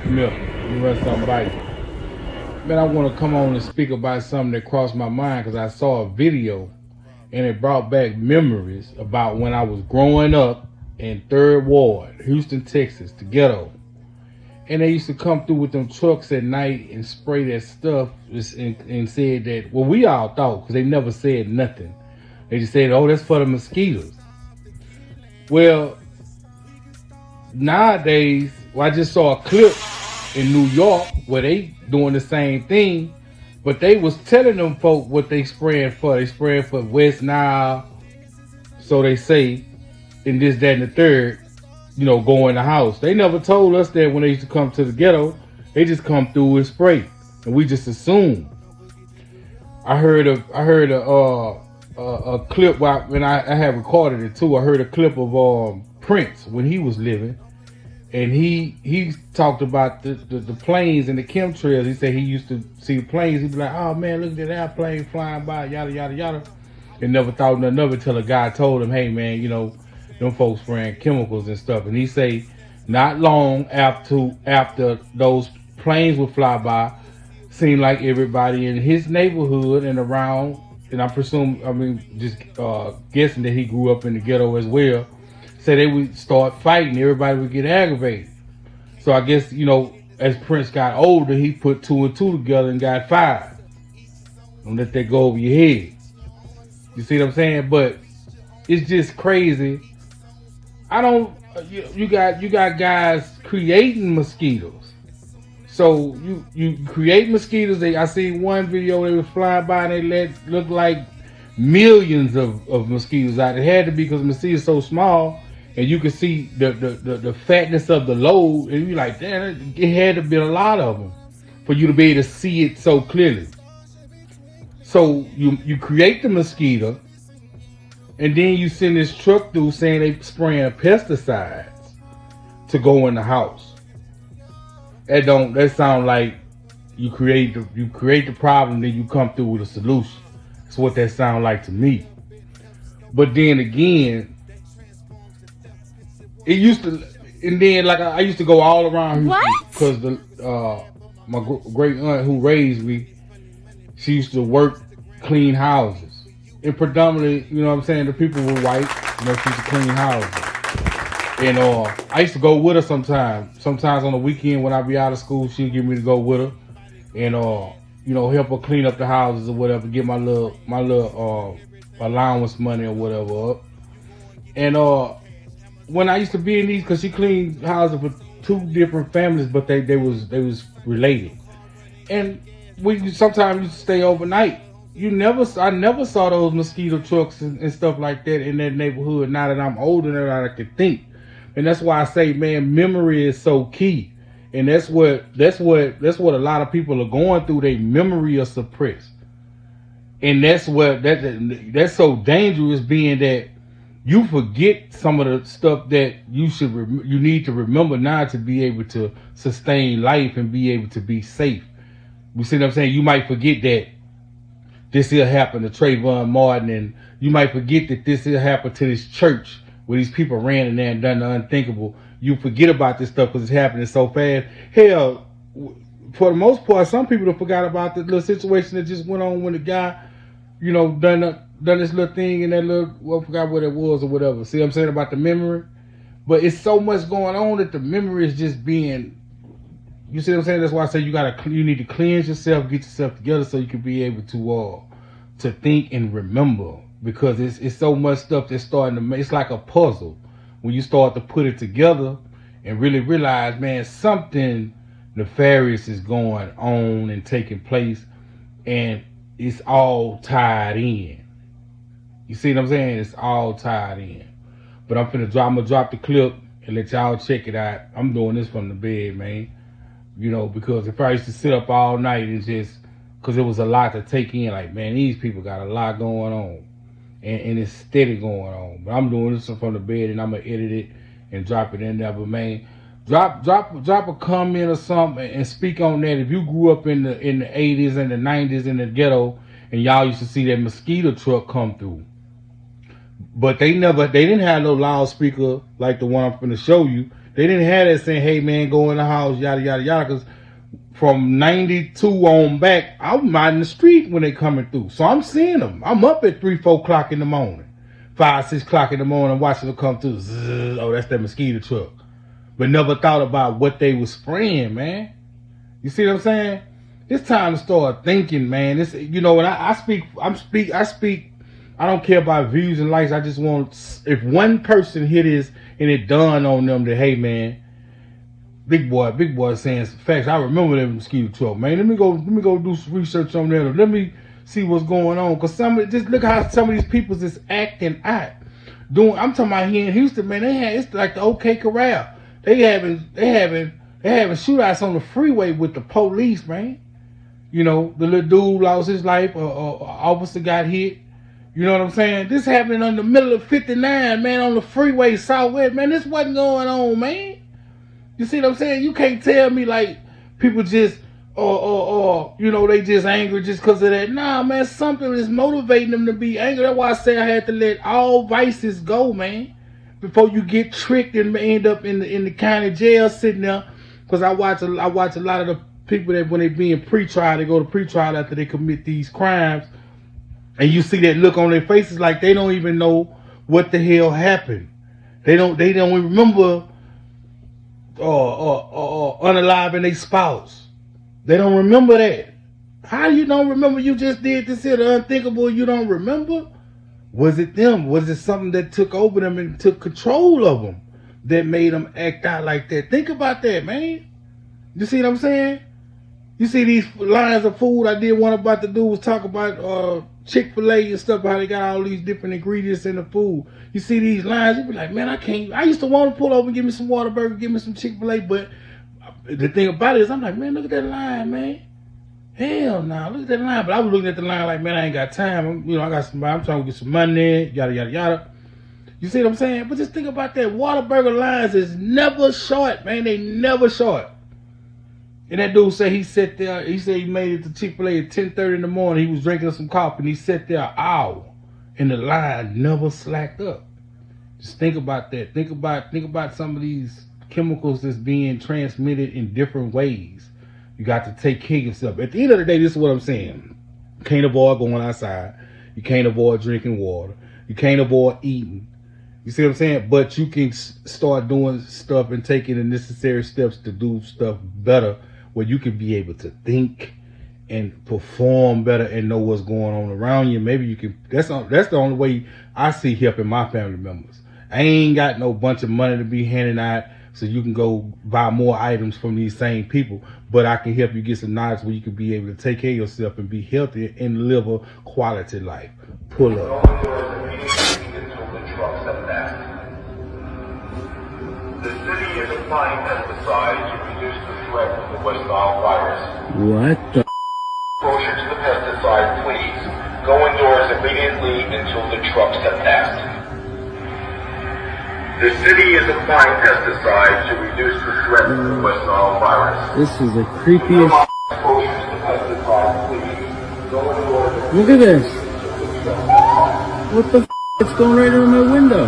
Milk. Let me run something by you. Man, I want to come on and speak about something that crossed my mind because I saw a video and it brought back memories about when I was growing up in Third Ward, Houston, Texas, the ghetto. And they used to come through with them trucks at night and spray that stuff and said that, well, we all thought because they never said nothing. They just said, oh, that's for the mosquitoes. Well, nowadays, well, I just saw a clip in New York where they doing the same thing, but they was telling them folk what they spraying for. They spraying for West Nile, so they say, and this, that, and the third, go in the house. They never told us that when they used to come to the ghetto, they just come through and spray, and we just assumed. I heard a clip when I had recorded it too. I heard a clip of Prince when he was living, and he talked about the planes and the chemtrails. He said he used to see planes. He'd be like, "Oh man, look at that airplane flying by, yada yada yada," and never thought nothing of it till a guy told him, "Hey man, them folks spraying chemicals and stuff." And he say, not long after those planes would fly by, seemed like everybody in his neighborhood and around, and just guessing that he grew up in the ghetto as well, said they would start fighting. Everybody would get aggravated. So I guess, as Prince got older, he put two and two together and got five. Don't let that go over your head. You see what I'm saying? But it's just crazy. I don't. You got guys creating mosquitoes. So you create mosquitoes. I see one video they were flying by and they look like millions of mosquitoes out. It had to be because the mosquitoes so small, and you could see the fatness of the load, and you're like, damn, it had to be a lot of them for you to be able to see it so clearly. So you create the mosquito, and then you send this truck through saying they spraying pesticides to go in the house. That sound like you create the problem, then you come through with a solution. That's what that sound like to me. But then again, it used to, and then like I used to go all around Houston because my great aunt who raised me, she used to work clean houses, and predominantly, the people were white. She used to clean houses. And I used to go with her sometimes. Sometimes on the weekend when I'd be out of school, she'd get me to go with her, and help her clean up the houses or whatever, get my little allowance money or whatever up. And when I used to be in these, because she cleaned houses for two different families, but they was related, and we sometimes used to stay overnight. I never saw those mosquito trucks and stuff like that in that neighborhood. Now that I'm older than I can think. And that's why I say, man, memory is so key. And that's what a lot of people are going through. Their memory is suppressed. And that's so dangerous, being that you forget some of the stuff that you need to remember now to be able to sustain life and be able to be safe. You see what I'm saying? You might forget that this here happened to Trayvon Martin, and you might forget that this here happened to this church where these people ran in there and done the unthinkable. You forget about this stuff because it's happening so fast. Hell, for the most part, some people have forgot about the little situation that just went on when the guy, done this little thing and that I forgot what it was or whatever. See what I'm saying about the memory? But it's so much going on that the memory is just being, you see what I'm saying? That's why I say you need to cleanse yourself, get yourself together so you can be able to think and remember. Because it's so much stuff that's starting to make, it's like a puzzle when you start to put it together and really realize, man, something nefarious is going on and taking place, and it's all tied in. You see what I'm saying? It's all tied in. But I'm gonna drop the clip and let y'all check it out. I'm doing this from the bed, man. Because if I used to sit up all night and just, because it was a lot to take in, like, man, these people got a lot going on. And it's steady going on. But I'm doing this from the bed, and I'm gonna edit it and drop it in there. But man, drop a comment or something and speak on that. If you grew up in the 80s and the 90s in the ghetto, and y'all used to see that mosquito truck come through, but they didn't have no loudspeaker like the one I'm finna show you. They didn't have that saying, hey man, go in the house, yada yada yada, because from 92 on back, I'm out in the street when they coming through. So I'm seeing them. I'm up at 3, 4 o'clock in the morning. 5, 6 o'clock in the morning watching them come through. Zzz, oh, that's that mosquito truck. But never thought about what they was spraying, man. You see what I'm saying? It's time to start thinking, man. It's, you know, when I speak, I don't care about views and likes. I just want, if one person hit this and it dawned on them that, hey, man, big boy saying some facts. I remember that mosquito truck, man. Let me go do some research on that. Let me see what's going on. Cause just look how some of these people just acting out. I'm talking about here in Houston, man. It's like the OK Corral. They having shootouts on the freeway with the police, man. You know, the little dude lost his life. Officer got hit. You know what I'm saying? This happened in the middle of 59, man, on the freeway southwest. Man, this wasn't going on, man. You see what I'm saying? You can't tell me like people just, you know, they just angry just because of that. Nah, man, something is motivating them to be angry. That's why I say I had to let all vices go, man, before you get tricked and end up in the county jail sitting there. Because I watch a lot of the people that when they being pre-trial, they go to pre-trial after they commit these crimes, and you see that look on their faces like they don't even know what the hell happened. They don't even remember unaliving their spouse. They don't remember that. How you don't remember you just did this here, the unthinkable, you don't remember? Was it them? Was it something that took over them and took control of them that made them act out like that? Think about that, man. You see what I'm saying? You see these lines of food I did one about to do was talk about Chick-fil-A and stuff, how they got all these different ingredients in the food. You see these lines, you be like, man, I used to want to pull over and give me some Whataburger, give me some Chick-fil-A, but the thing about it is I'm like, man, look at that line, man. Hell nah, look at that line. But I was looking at the line like, man, I ain't got time. I'm trying to get some money, yada, yada, yada. You see what I'm saying? But just think about that. Whataburger lines is never short, man. They never short. And that dude said he sat there, he said he made it to Chick-fil-A at 10:30 in the morning. He was drinking some coffee and he sat there an hour and the line never slacked up. Just think about that. Think about some of these chemicals that's being transmitted in different ways. You got to take care of yourself. At the end of the day, this is what I'm saying. You can't avoid going outside. You can't avoid drinking water. You can't avoid eating. You see what I'm saying? But you can start doing stuff and taking the necessary steps to do stuff better, where you can be able to think and perform better and know what's going on around you. Maybe you can. That's the only way I see helping my family members. I ain't got no bunch of money to be handing out so you can go buy more items from these same people, but I can help you get some knowledge where you can be able to take care of yourself and be healthy and live a quality life. Pull up. The city is applying pesticides to reduce the threat of the West Nile virus. What the? Exposure to the pesticide, please. Go indoors immediately until the trucks have passed. The city is applying pesticides to reduce the threat of the West Nile virus. This is the creepiest. Exposure to the pesticide, please. Go indoors. Look at this. What the f***? It's going right on my window.